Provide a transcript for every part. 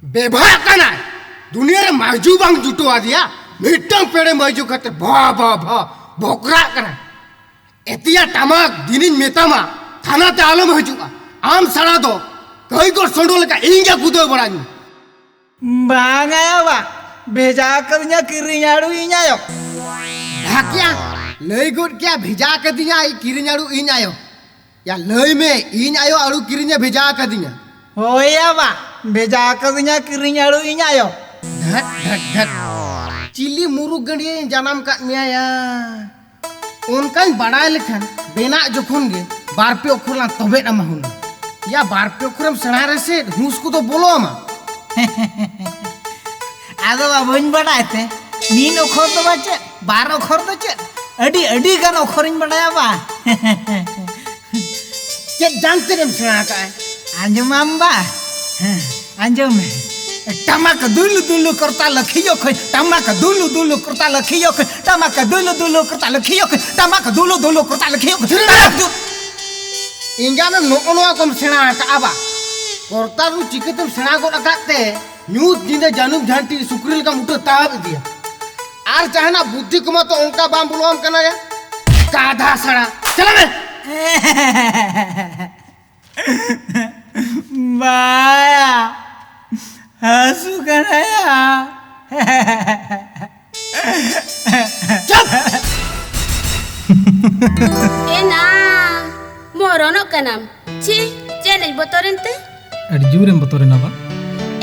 बेभा कना दुनिया रे माजू बांग जुटो आ दिया मिट्टंग पेड़े माजू करते भा भा भा भोकरा कना एतिया टमाक दिनिन मेतामा थाना ते आलम हजुआ आम सड़ा दो कई को सोंडो लगा इंजा कुदो बड़ानी बांगाया बा भेजा करnya किरियाड़ू इኛयो ढाकिया लई गुड क्या भेजा कर दिया ई किरियाड़ू इኛयो या लई में इኛयो आड़ू किरिया भेजा कर दिया होया बा भेजा करnya किरियाड़ू इኛयो धट धट धट चिली मुरु गंडिये जन्म का मिया या उनका बड़ा लेखन बेना जोखन गे बार पे ओखरला तबे ना माहुन या बार पे ओखरम सणा रे से हुस को तो बोलो अमा आदो बाबुन बड़ाते नीन ओखर तो बचे बार ओखर तो चे अडी अडी गान ओखरिन बड़ाया बा चे जानते रे सणा का अंजम अम्बा अंजम टमाक दुलु दुलु करता लखियो ख टमाक दुलु दुलु करता लखियो ख टमाक दुलु दुलु करता लखियो ख टमाक दुलु दुलु करता लखियो ख इंगा में नोनो कम सणा का आबा करता रु चिके तुम सणा को रखाते न्यूज जिंदे जानूम झांटी सुक्रिल का मुठो ताब दिया आर चाहना बुद्धि को मत उनका बाम बुलवाम करना या काधा सड़ा चला बे बाया हंसू करया चुप एना मोरोनो kanam ची चेने बोतोरेंते अर्जुरम बोतोरेना बा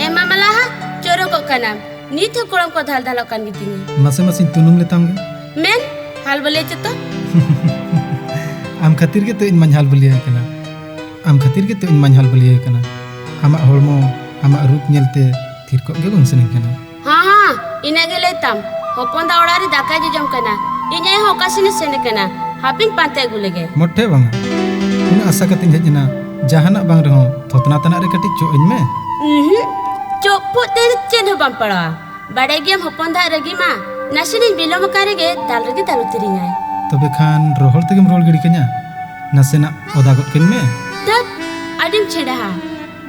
एमा मलाहा चोरो को kanam नीथ कोड़म को धाल धालो कान गितिनी मसे मसिन तुनुम लेताम गे मेन हाल बोले चतो आम खातिर के तो इन मंझाल बलिया कना आम खातिर के तो इन मंझाल बलिया कना आमा होड़मो आमा रूप नेलते थिर को गे बंसनी कना हाँ हाँ इना गे लेताम होपन दावड़ारी दाका जे जम कना इने होकासिने सेने कना हापिन पाते गुलेगे मोठे बांगा उन आशा कतिन हेजना जहाना बांग रहो थोतना तना रे कटि चो इन में चोपो ते चेन बम पड़ा बड़े गेम होपन दा रगी मा नसिनी बिलोम कारेगे दाल रगी दाल उतरिङाय तबे खान रोहल तेगम रोल गिड़ी कन्या नसेना ओदा गट किन में तब आदिम छेड़ा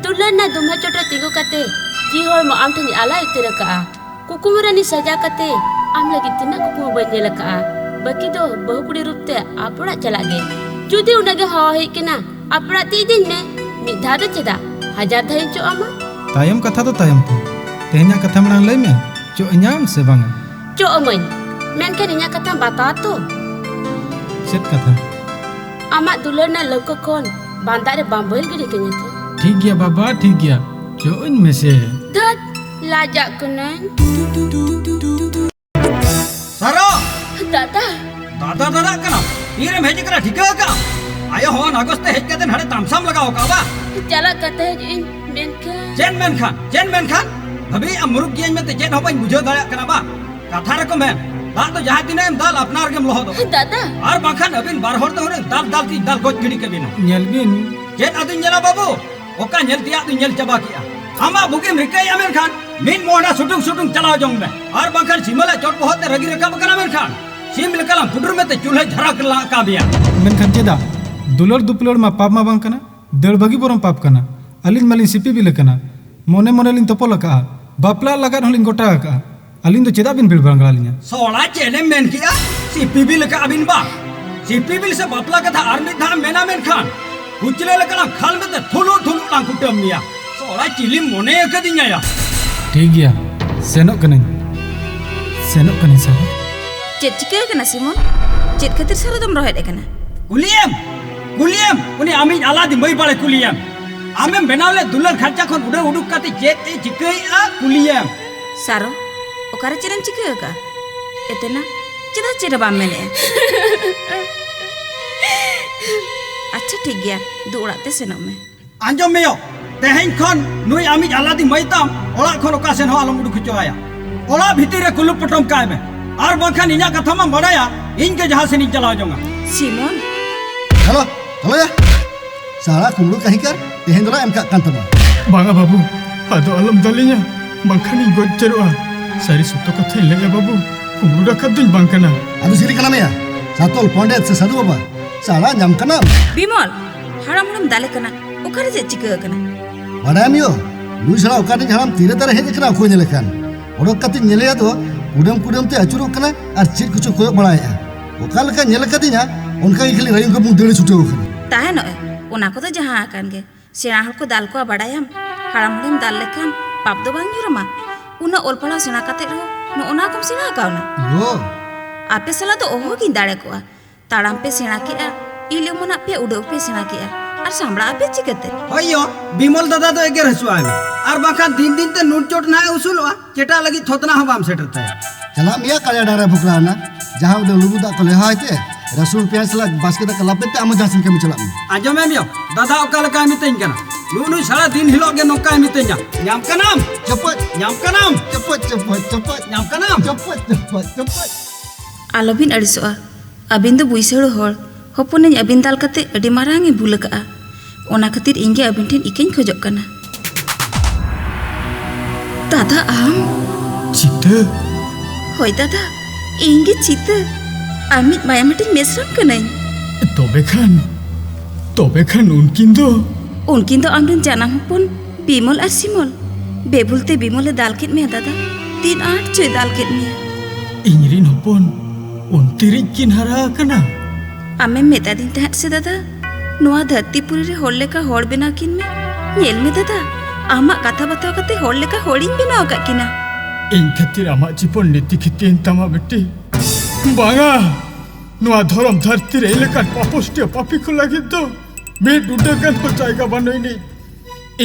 दुल्हन ना दुम्हा चोटा तिगो कते जी होर मो आम ठनी आला इतर का कुकुमरानी सजा कते आम लगी तिना कुकुम बने लका बाकी दो बहुकुड़ी रूपते आपड़ा चला गे जुदी उनगे हो हे केना आपड़ा ती दिन में मिधा दो चेदा हजार धई चो आमा तायम कथा तो तायम तो तेहना कथा मनांग लई में चो इनाम से बांगा चो अमन मेन के निया कथा बता तो सेट कथा आमा दुल्हन ना लको कोन बांदा रे बांबोल गिड़ी केnya थे ठीक गया बाबा ठीक गया जो इन में से धत लाजा कुनन सरो दादा दादा दादा कना तीरे भेज करा ठीक का आयो हो नागस्ते हेज के दिन हड़े तामसाम लगाओ का बा चला कते इन मेन चेन खान अभी अमरुक गेम में ते चेन होबा बुझो दाया कना बा कथा रकम है दाल तो जहां दिने दाल अपनार गेम लोह दो दादा और बाखन अबिन बार होर तो दाल दाल ती दाल गोज गिड़ी के बिना नेलबिन चेन अदिन जला बाबू ओका नेल तिया तु नेल चबा किया आमा बुगे रिके आमिर खान मिन मोहना सुटुंग सुटुंग चलाओ जोंग में और बाखन सिमला चोट बहुत रगी रकम कना आमिर खान सिम लकला पुडुर में ते चूल्हे झरा कला का बिया मेन खान चेदा दुलोर दुपलोर मा पाप मा बांग कना दड़ बगी बोरम पाप कना अलिन मलिन सिपी बिल कना मोने मोने लिन तोपल का बापला लगान हलिन गोटा का अलिन तो चेदा बिन बिल बांगला लिया सोला चेने मेन किया सिपी बिल का अबिन बा सिपी बिल से बापला कथा आर्मी था मेना मेन खान कुचले लकला खाल में ते थुलु थुलु लांग कुटम मिया सोला चिली मोने एक दिnya ya ठीक गया सेनो कने सर चेत चिके कना सिमोन चेत खातिर सारा दम रहे देखना कुलियम उनी आमी आला दि मई बाले कुलियम आमें बेनावले दुल्हन खर्चा खन उडे उडुक काते चेत ए चिके आ कुलियम सारो ओकारे चेरम चिके का एतेना चेदा चेरा बाम मेले अच्छा ठीक गया दौड़ाते सेनो में आंजो मेयो तेहेन खन नुई आमी आला दि मई ताम ओला खन ओका सेन हो आलम उडुक चोया ओला भीतर रे कुलु पटम काय में और बखन इना कथा मा बड़ाया इनके जहां से नी चलाओ जोंगा सिमोन हेलो या सारा कुमड़ू कहीं कर तेहन दरा एम का कांतमा बांगा बाबू आदो अलम दलिnya बखनी गोचरवा सारी सत्तो कथा लेगा बाबू कुमड़ू रखा दुन बांकना अदु सिरी कना मेया सातोल पंडित से साधु बाबा सारा नाम कना बिमल हड़म हड़म दाले कना ओकारे जे चिके कना बड़ामियो नुई साला ओकाने हाराम तीरे तारे हेज कना को नेले खान ओडक कति नेलेया तो कुडम कुडम ते अचुरो कना और चेक कुछ कोय बड़ाया ओका लका नेल कतिया उनका खाली रयु को मुदड़े छुटे होखन ताहे नय ओना को तो जहां आकान गे सेना हर को दाल को बड़ायाम हाराम हड़ेम दाल लेखान पाप दो बांग जुरमा उना ओलपड़ा सेना कते रहो नो ओना कम सेना कावना यो आपे सला तो ओहो की दाड़े को ताड़ाम पे सेना के इले मना पे उड़ो पे सेना के और सांबड़ा पे चिकते होयो बिमल दादा तो एगे रसुआ है और बाखा दिन दिन ते नूट चोट ना उसूलवा चेटा लगी थोतना हो बाम सेटरता है चला मिया काया डारा भुकराना जहां उदे लुबुदा को ले हायते रसूल प्याज ला बास्केट का लापेते आम जासिन कमी चला आजो में मियो दादा ओका लका मितेन कना नुनु सारा दिन हिलो गे नोका मितेन ᱧᱟᱢ कनाम चपत ᱧᱟᱢ कनाम चपत आलोबिन अड़िसोआ अबिन दो बुइसेड़ो होड़ हपने अबिन दाल कते अडी मारांगे भूलका ओना खातिर इंगे अबिन ठेन इकेन खोजक कना दादा आम चिता होय दादा इंगे चिता अमित मायामटिन मेसरम कनाई तोबे खान उनकिन दो आमरन जानम हपन बिमल और सिमल बेबुलते बिमले दाल केट में दादा 3-8 चोय दाल केट में इनरिन हपन उनतिरिज किन हरा कना आमे मेता दिन तहत से दादा नोआ धरतीपुरी रे होड़ लेका होड़ बेना किन में नेल में दादा आमा कथा बताओ कते होड़ लेका होड़िन बेनाओ का किना इन खातिर आमा जीवन नीति खितेन तमा बेटी बांगा नोआ धरम धरती रे लेका पापोष्टिय पापी को लगी दो मे डुडगन हो जाएगा बनोइनी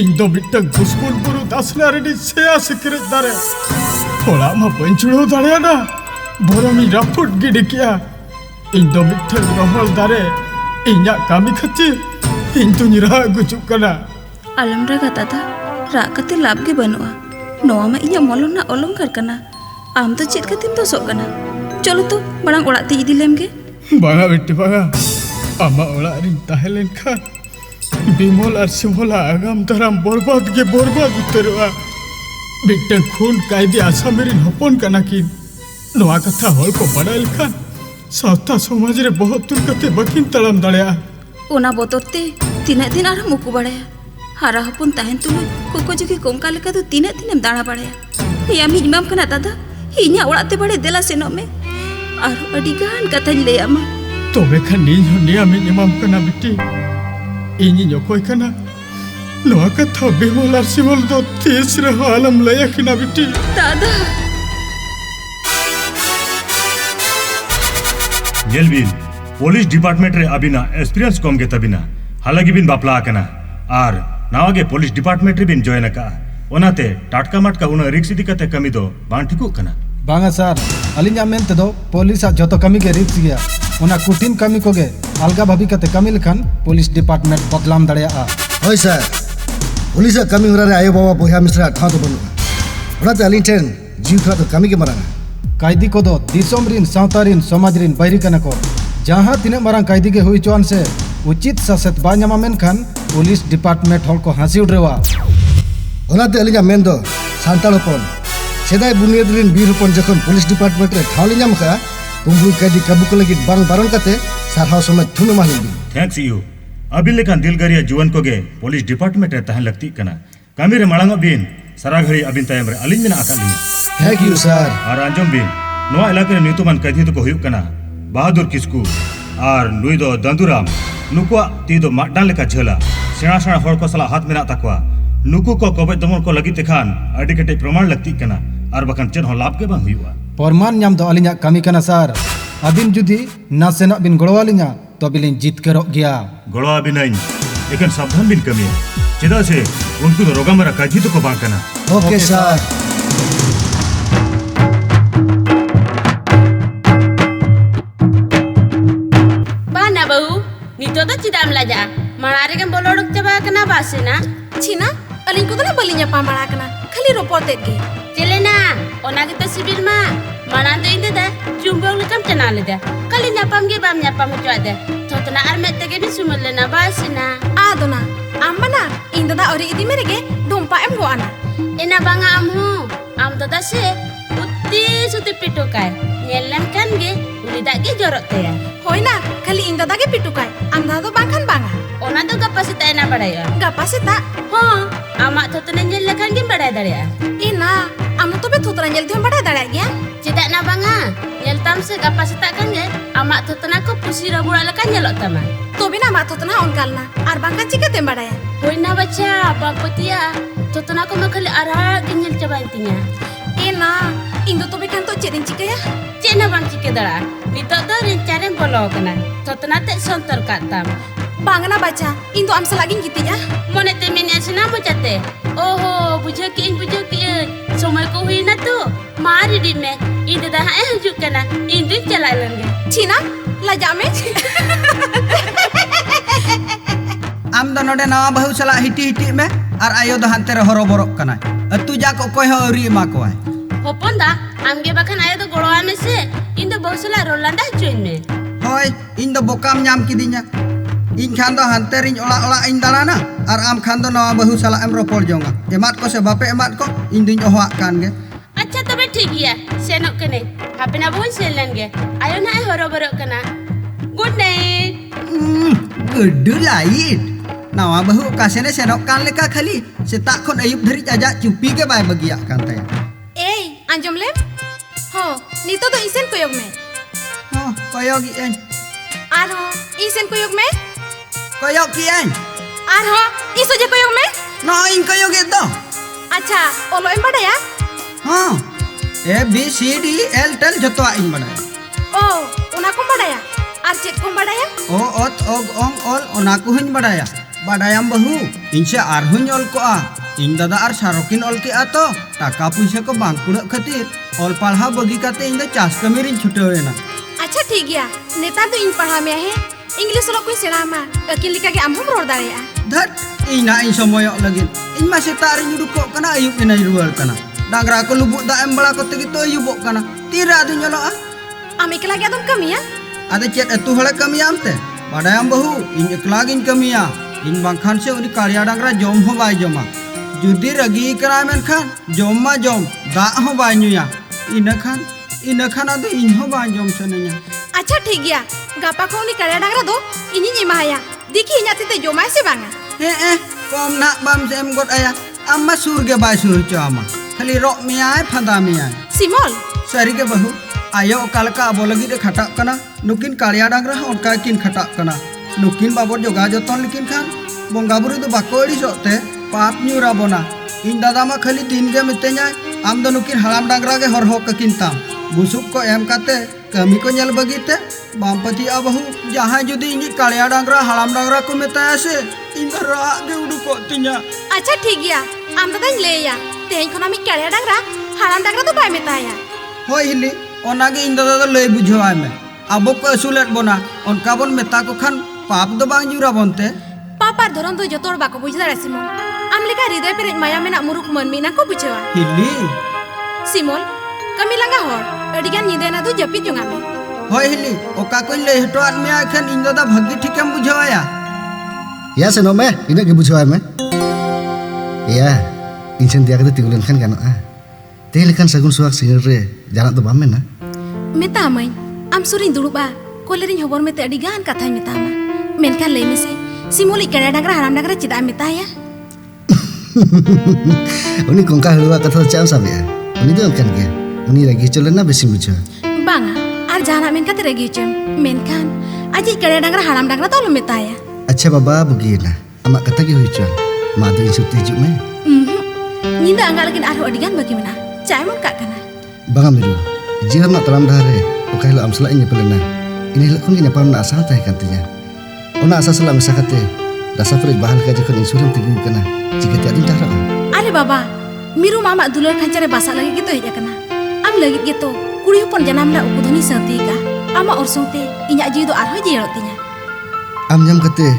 इन दो बिट्टक घुसपुन पुरु दासना रेडी सेया सिकरे दारे थोड़ा मा पंचुड़ो दाड़िया ना बोरमी राफुट गिडी किया इन दो बिट्टक रोहल दारे इन्या कामी खती इन तो निरा गुजुक कना आलम रगा दादा राकते लाभ के बनवा नोआ में इन्या मोलना अलंकार कना आम तो चेत कतिम तो सो कना चलो तो बड़ा ओड़ाते इदी लेमगे बांगा बेटी बांगा आमा ओड़ा रिन ताहेलेन खान बिमल और सिमला आगाम दाराम बर्बाद उतरवा बिट्टन खून कायदे आसामेरिन हपन कना किन नोआ कथा हल को बड़ाइल खान सावता समाज रे बहुत तुर कते बकिन तड़म दड़या ओना बोतरते तीना दिन आर मुकु बड़ाया हारा हपन ताहेन तुलु कोको जगी कोंका लेका तो तीना दिनम दाणा बड़ाया या मी इमाम कना दादा इन्या ओड़ाते बड़े देला सेनो में आर अडी गान कथाñ ले आमा तोबे खान निया मी इमाम कना बिटी इनी नकोय कना नोआ कथा बिमल और सिमल दो तीस रे आलम लया किना बिटी दादा जेलबिन पुलिस डिपार्टमेंट रे अबिना एक्सपीरियंस कम गे तबिना हालांकि बिन बापला कना आर नावागे पुलिस डिपार्टमेंट रे बिन जॉइन का ओनाते टाटका मटका उना रिक्स इदी कते कमी दो बान ठिकु कना बांगा सर अलिंजा मेनते दो पुलिस जतो कमी के रिक्स गया ओना कुटिन कमी को गे अलगा भाभी कते कमी लखन पुलिस डिपार्टमेंट बदलाम दड़या होय सर पुलिस कमी होरा रे आयो बाबा बोया मिश्रा ठा तो बनु ओनाते अलिन ठेन जीव खरा तो कमी के मरांगा कायदी को दो दिसोम रिन सावतारिन समाज रिन बैरी कना को जहां तिने मारां कायदी के हुई चोन से उचित ससेत बा ᱧᱟᱢᱟ मेनखान पुलिस डिपार्टमेंट हल को हासी उड्रेवा ओनाते अलिंजा मेन दो सांताल हपन सेदाय बुनियाद रिन बीर हपन जखन पुलिस डिपार्टमेंट रे ठाव लिᱧाम का कुंबुल कायदी काबू को लगी बारन कते सारहाव समय थुनु मालिन थैंक्स यू अबिन लेकान दिलगरिया जुवन को गे पुलिस डिपार्टमेंट रे तहन लगती कना कामी रे मालांग बिन सारा घड़ी अबिन तायम रे अलिन मेना आकान लिया थैंक यू सर और आंजम बिन नोआ इलाके रे नीतुमान कैदी तो को हुयुक कना बहादुर किस्कू और नुई दो दंदुराम नुकुआ ती दो माडडान लेका झला सेना सेना हर को सला हाथ मेना तकवा नुकु को कबज दमन को लगी तेखान अडी कटे प्रमाण लगती कना और बखन चेन हो लाभ के बांग हुयुआ प्रमाण ᱧᱟᱢ दो अलिंजा कमी कना सर अबिन जुदी नासेना बिन गड़वालिंजा तो बिलिन जितकरो गया गड़वा बिनाइन लेकिन सावधान बिन कमी चेदा से उनको तो रोगामरा काजी तो को बांग कना ओके सर बाना बहू नितो तो चिदाम लाजा मारारे के बोलोड़क चबा कना बासेना छीना अलिन को ना बलिnya पामड़ा कना खाली रोपो तेत के चलेना ओना के तो सिबिर मा माना दे इंदे दा जुंबोंग लेकम चना लेदा कली न्यापम गे बाम न्यापम चोदे थोतना आर मेते के भी सुमल लेना बासेना आदोना आम्बना इन दादा औरी इदी मेरेगे डोंपा एम गोआना एना बांगा आम दादा से उत्ती सुती पिटुकाय नेलम kan ge uli dak ge jorok taya होइना खाली इन दादा के पिटुकाय आम दादा बांखान बांगा ona do gapa sita ena badaya गपा से ता ha amak thotona nyel lekan gin badai daria. Ina, am to be tutra nyel thum bada dara gya. Cedak na banga. Nyel tam se gapa setak kan ge. Amak thotona ko pusi rabura lekan nyelok tama. To bina ma tutna on kalna. Ar bangka chika tem bada ya. Hoi na baca bang petia. Thotona ko makali arah gin nyel coba intinya. Ina, indo to be kan to chedin chika ya. Cik na bang cike dara. Nitok tu rencana bolo kena. Thotona tek sontor katam. Bangana baca, indo am selagin gitu ya. Mone temen yang senang macate. Oh, bujakin. Somai ko hui na tu. Mari di me. Inde dah hajuk kena. Inde jalan ge. Cina, lajak me. आम दो नोडे नवा बहु सला हिटी हिटी में और आयो दो हंते रे हरो बरो कना अतु जा को कोई हो री मा को Hopon dah, amge bakan ayo tu golo ame se. Inde bosla Rolanda join me. होय इन दो बोकाम ᱧᱟᱢ किदिnya इन खान दो हंते रिन ओला ओला इन दालाना और आम खान दो नवा बहु सला एम रोपol jonga एमात को से बापे एमात को इन दिन ओहा कान गे अच्छा तबे ठीक गया senok kene. Hape na bohon selen ge. Ayo na horo boro kena. Good night. Good light नवा बहु कासेने सेनok कान लेका खाली सेता खन अयुब धरि आजा चुप्पी के बाय बगिया कान तया Eh, anjom lem? Ho, nito to isen koyog me. हो कोयोगी एन Arho, isen koyog me? कोयोगी एन Arho, iso je koyog me? नो इन कोयोगी दो Acha, olo em bada ya? हाँ A B C D L टेल जतो इन बड़ा Oh, una kom bada ya? Ar chet kom bada ya? ओ ओत ओग ओंग ओल ओना को हुन बड़ाया बड़ायाम बहु इनसे आर हुन ओल को आ इन दादा आर सारोकिन ओल के आ तो टाका पैसा को बांग कुड़ खातिर ओल पढ़ा बगी काते इन द चास कमीरिन छुटेना Acha ठीक गया. नेता तो इन पढ़ा में है. इंग्लिश लो कोई सेड़ा मा. अकिल लिखा के आम हम रोड दारे या. धत इना इन समय लगिन इन मा सेतार इन दुको कना अयुब इन रुवाल कना डांगरा को लुबु दा एम बड़ा को ते तो अयुब कना तीरा दिन जलो आ Am ikla गया तुम कमी या? आदे चेत एतु हले कमी आमते बड़ायाम बहु इन एकला गिन कमिया इन बांखान से उनी कारिया डांगरा जोम हो बाय जोमा जुदी रगी करा मेनखान जोम मा जोम दा हो बाय नुया इनखान आदो इन हो बाय जोम सनया Acha ठीक गया. Gapa ko ni karya dangra do. Ini ni mahaya. Diki nya tete jomai se banga. कम ना बम से एम गोट आया अम्मा सूर के बाय सूर चामा खाली रोक मिया है फंदा मिया Simol. सरी के बहु आयो कालका अबो लगी दे खटा कना नुकिन कालिया डांगरा उनका किन खटा कना नुकिन बाबो जोगा जतन लेकिन खान बंगा बुरी तो बाकोड़ी सोते पाप न्यूरा बोना इन दादा मा खाली दिन के मिते냐 आम दो नुकिन हराम डांगरा के हर हो किन ताम बुसुक को एम काते कमी को ñel बगीते बामपति अबहु जहां जुदी इन कालिया डांगरा हराम डांगरा को मेताया से इन रा के उडु को तिnya Acha ठीक गया. Am tata le ya. Tehin khona mi karya dangra. Haram dangra to bai meta ya. हो हिली ओनागे इन दादा तो लय बुझवाय में अबो को असुलेट बोना उनका बोन मेता को खान पाप दो बांग जुरा बनते Papar doron do jotor bako buj dara Simol. Am leka hriday perej maya mena muruk man mina ko bujewa. हिली Simol, kami langa hor. Adigan nyide na do japit junga me. हो हिली ओका कोई ले हटो में आखन इन दादा भगी ठीकम बुझवाया Ya senok me, ini ke bujuan me. Ya, insen dia kata tigulan kan kan ah. Teh lekan sagun suak singere, jalan tu bamen na. Meta main. Am surin dulu ba. Kolerin hobor mete adigan kathay meta ma. Menkan le me se. Simol ikara dangra haram dangra cida meta ya. Uni kongkah luar kata cam sabi ya. Uni tu kan ke. Uni lagi colen na besi bujuan. Banga, ar jana men kate regi cem. Menkan, aji ikara dangra haram dangra to lo meta ya. Acha baba begini. Amak kata ke hujan. Madu insut tujuh me. Nyinda anggal lagi arho adigan bagaimana? Cai mon kak kana. Bang amiru. Jika mak teram dahare. Okai lo amsala ini pelena. Ini lekun ini pam na asal tay kantinya. Ona asal salam sakate. Rasa perit bahal kaje kon insuran tigu kana. Jika tiada cara. Are baba, miru mama dulur kancare basa lagi gitu aja kana. Am lagi gitu. Kuri pun janam la ukudoni santiga. Ama orsongte inyak jido arho jerotinya. Am nyam kate.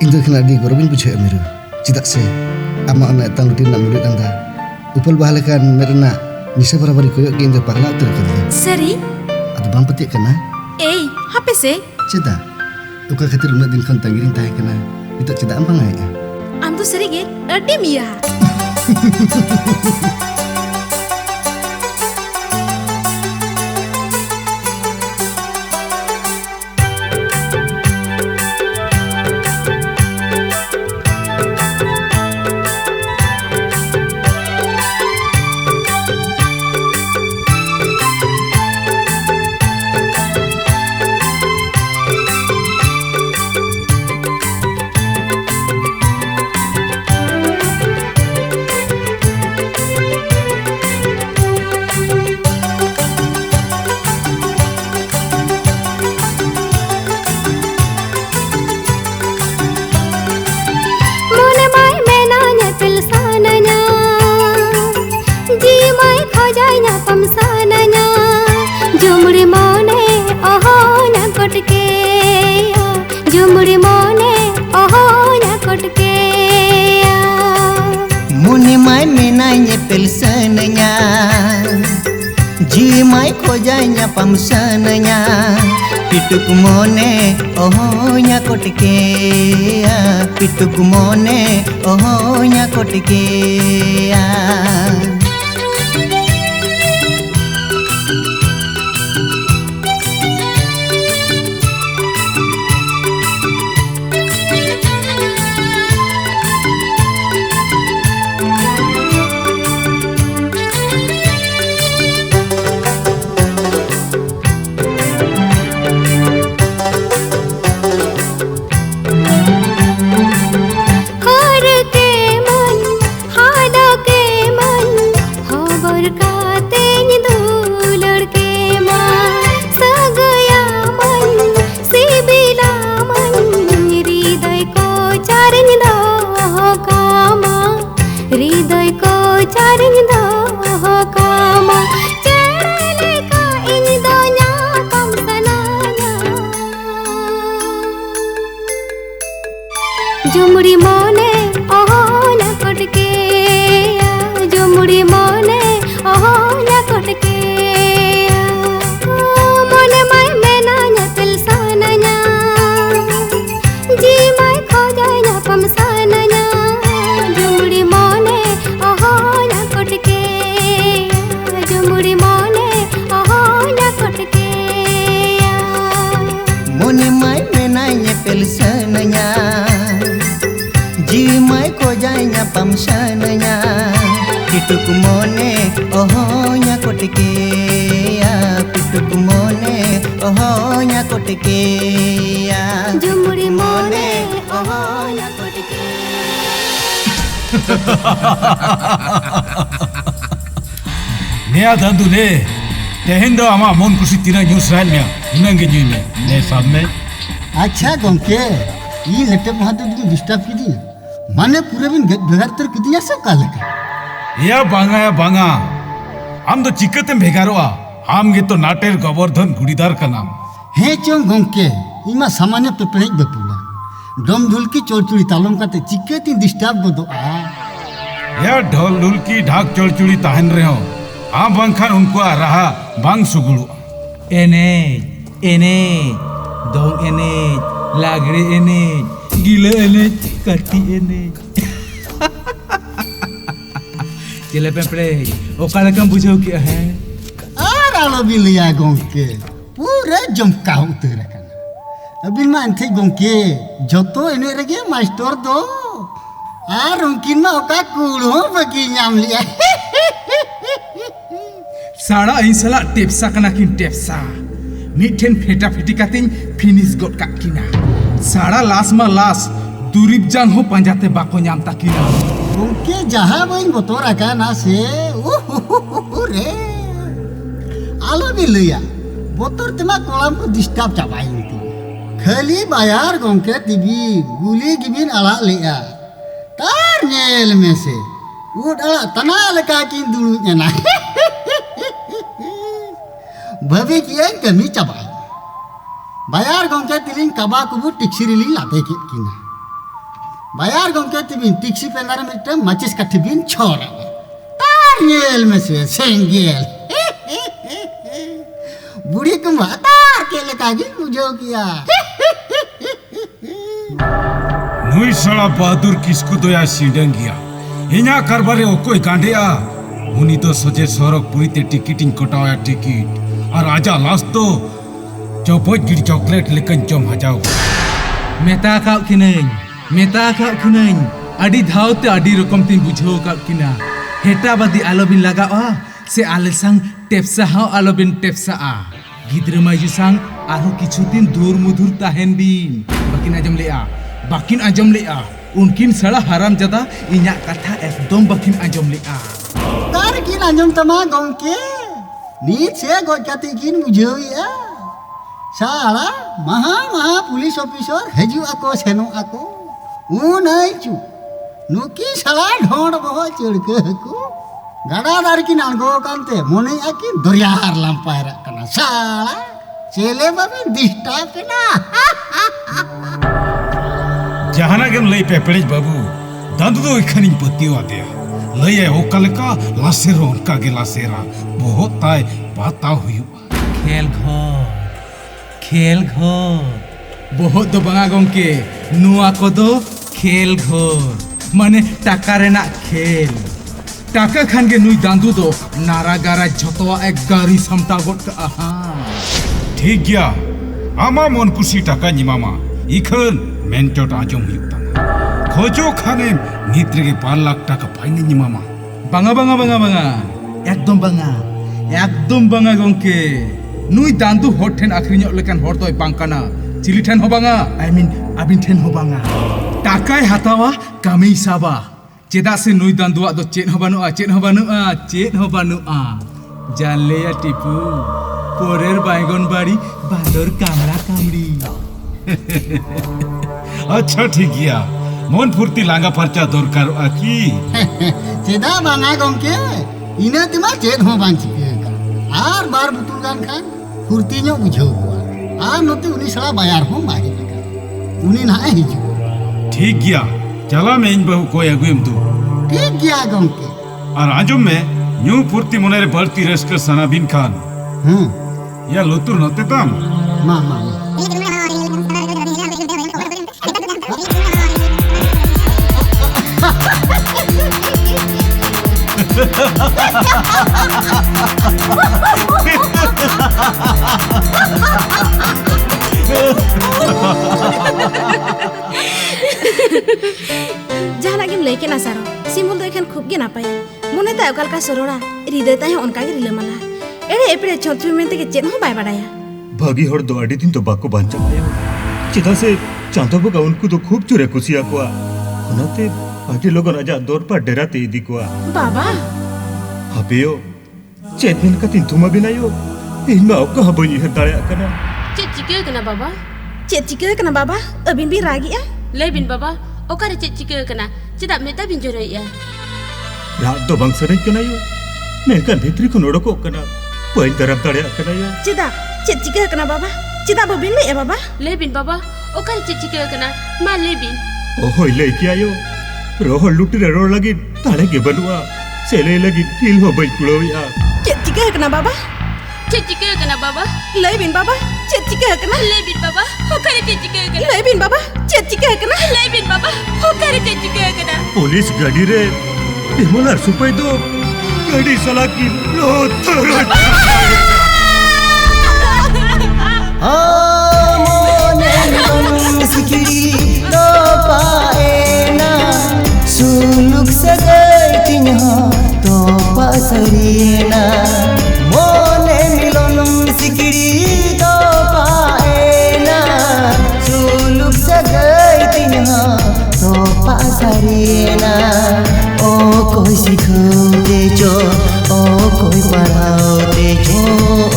Indo kena di gorobin bujuk amiru. Cidak se. Ama anak tang lutin nak murid anda. Upal bahal kan merena. Nisa barabari koyok ke indo parla tu lekatnya. Seri? Ada bang petik kana. Eh, hape se? Cita. Uka khatir unat din kan tangirin tahe kana. Itu cita ampang ay. Am tu seri ge, adi mia. खोजाइnya pamsananya pituk mone ohnya kotkea pituk mone ohnya kotkea जुमड़ी मोने ओहोना कोटकेया जुमड़ी मोने ओहोना कोटकेया मोने my मेना न्यापिल सानanya जी my खोजाया पमसानanya जुमड़ी मोने ओहोना कोटकेया जुमड़ी मोने ओहोना कोटकेया मोने my मेना न्यापिल सानanya Jiwi mai kojanya pamsananya pituk mone ohnya kotkea pituk mone ohnya kotkea जुमड़ी मोने ओहोना Nea dandu ne tehendo ama mon kusi tina news rail me unange nyime ne sabme अच्छा गंके ये लेटे महाते दिन डिस्टर्ब की दी माने पूरे दिन बेगार तर किदिया सब काले का या बांगा आम तो चिकते भेगारोआ आम गे तो नाटेर गोवर्धन गुड़ीदार का नाम हे चोंग गंके इमा सामान्य पेपरे बपुला डम ढोल की चोरचुड़ी तालम काते चिकते डिस्टर्ब बदो या ढोल ढोल की ढाक चोरचुड़ी ताहन रहे हो आम बंखान उनको रहा बांग सुगुड़ो एने एने dong ene lagre ene gila ene kati ene चले पेपरे ओकाले कम बुझो किया है आरालो बिलिया गंके पूरे जमका उतर कना अबिन मा अंथे गंके जतो एने रगे मास्टर दो आर उनकिन मा ओका कुड़ो बकी नाम लिया साड़ा इंसला टेप्सा कना किन टेप्सा मिठेन फेटा फेटी कातिन फिनिश गोट काकिना साड़ा लास मा लास दुरीब जांग हो पंजाते बाको न्याम ताकिना उनके जहां बइन बतोरा का ना से रे आलो बिलिया बतोर तमा कोलम को डिस्टर्ब चाबाई थी खाली बाजार गंके टीवी गुली गिबिन आला लिया तार नेल में से उड़ आला तना लका किन दुलु जना भवे किया कमी चाबाई बाजार गंके तिलिन कबा कुबु टिक्सिरिली लाते किना बाजार गंके तिबिन टिक्सी पेंदार मिटम माचिस का टिबिन छोरा तार नेल में से सेंगेल बुढ़ी को मातार के लकागी मुझो किया नुई सड़ा बहादुर किसको तो या सीडंग गया इन्या करबारे ओकोई गांडिया उनी तो सोचे सोरक पुरी ते टिकटिंग कटाया टिकट और आजा लास्ट तो चौपट गिरी चॉकलेट लेकिन चम हजाओ मेता का किनई अडी धावते अडी रकम तीन बुझो का किना हेटा बादी आलोबिन लगा से आले संग टेप्सा हाउ आलोबिन टेप्सा गिद्र मायु संग आरो किछु दिन दूर मुधुर ताहेन बिन बाकिन आजम लेआ उनकिन सड़ा हराम जदा इन्या कथा एकदम बाकिन आजम लेआ तार किन आजम तमा गंके नीच से गोजाती किन बुझोया साला महा पुलिस ऑफिसर हेजु आको सेनो आको उनई चु नुकी साला ढोंड बहो चुड़के को गडादार किन आंगो कांते मोने आकिन दरिया हार लंपायरा कना साला चेले बाबे दिष्टा केना जहाना गेम लई पेपड़ेज बाबू दादू तो इखनी पत्तियो आते लय ओकालेका लासेर उनका गे लासेरा बहुत ताय पाता हुआ खेल घर बहुत दो बंगा गंके नुआ को दो खेल घर माने टाका रेना खेल टाका खान गे नुई दांदू दो नारा गारा झतवा एक गारी समता गोट का आहा ठीक गया आमा मन कुसी टाका निमामा इखन मेंटोट आजम हुई तमा खोजो खाने नित्रे के 5 लाख टाका पाइने निमामा बंगा एकदम बंगा गंके नुई दांदू हर ठेन आखरिनो लेकान हर तोय बांकाना चिली ठेन हो बंगा आई मीन अबिन ठेन हो बंगा टाकाय हातावा कामी साबा चेदा से नुई दांदुआ दो चेन हो बानुआ जानलेया टिपू पोरेर बाइगन बाड़ी बांदर कामड़ा कामड़ी अच्छा ठीक गया मन फुर्ती लांगा फरचा दरकार आकी चेदा बांगा गमके इना तिमा चेद हो बांग चिके आर बार बुतुल गान खान फुर्ती नो बुझो आ नते उनी सला बायार हो माही उनी ना हिजु ठीक गया चला मैं इन बहु कोई अगुएम तू ठीक गया गमके और आजम में न्यू फुर्ती मुनेरे बढ़ती रस्कर सना बिन खान या लोतुर नते तम मा जहाना गिम लई केना सारो सिमुल दो एखन खूब गे नापाय मने ता ओकाल का सरोड़ा हृदय ता ओनका गे रिलमाला एड़े एपरे छोटू मेनते के चेन हो बाय बाडाया भागी हर दो अडी दिन तो बाको बांचा चिदा से चांदो बगा उनको तो खूब चुरे कुसिया कोआ होनते अडी लोगन आजा दौर पर डेरा ते इदी कोआ बाबा हबेयो चेतन का तीन तुमा बिनायो इनमा ओका हबनी हर दाया कना चेत चिके कना बाबा अबिन भी रागिया ले बिन बाबा ओकारे चेत चिके कना चिदा मेता बिन जोरैया रात दो बंग सरे कना यो मेका भितरी को नोडको कना पई तरफ दाया कना यो चिदा चेत चिके कना बाबा चिदा बबिन ले बाबा ले बिन बाबा ओकारे चेत चिके कना मा ले बिन ओहो ले किया यो रोह लुटी रे रो लगी ताले के बनुआ सेले लगी किल हो बई कुड़ोया चेत चिके कना बाबा ले बिन बाबा चेत चिके कना ले बिन बाबा ओकारे चेत चिके कना ले बिन बाबा चेत चिके कना ले बिन बाबा ओकारे चेत चिके कना पुलिस गाड़ी रे एमोलार सुपाई दो गाड़ी सला की लोथ मोने मन सिकिरी लो पाएना सुलुक सगै तिन्हा तो पासरीना मोने मिलन सिकिरी तो पाएना सुलुक सगै तिन्हा तो पासरीना ओ कोई सिखाते जो ओ कोई पढ़ाते जो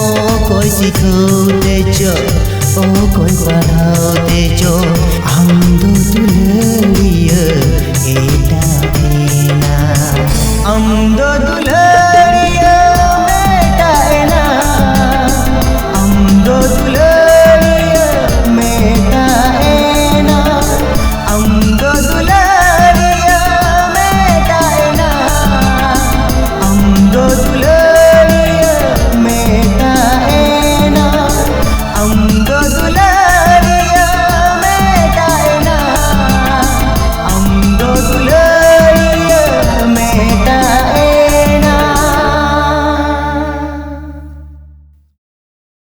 ओ कोई सिखाते जो ओ कोई पढ़ाते जो हम दो दुल्हनिया एटा देना हम दो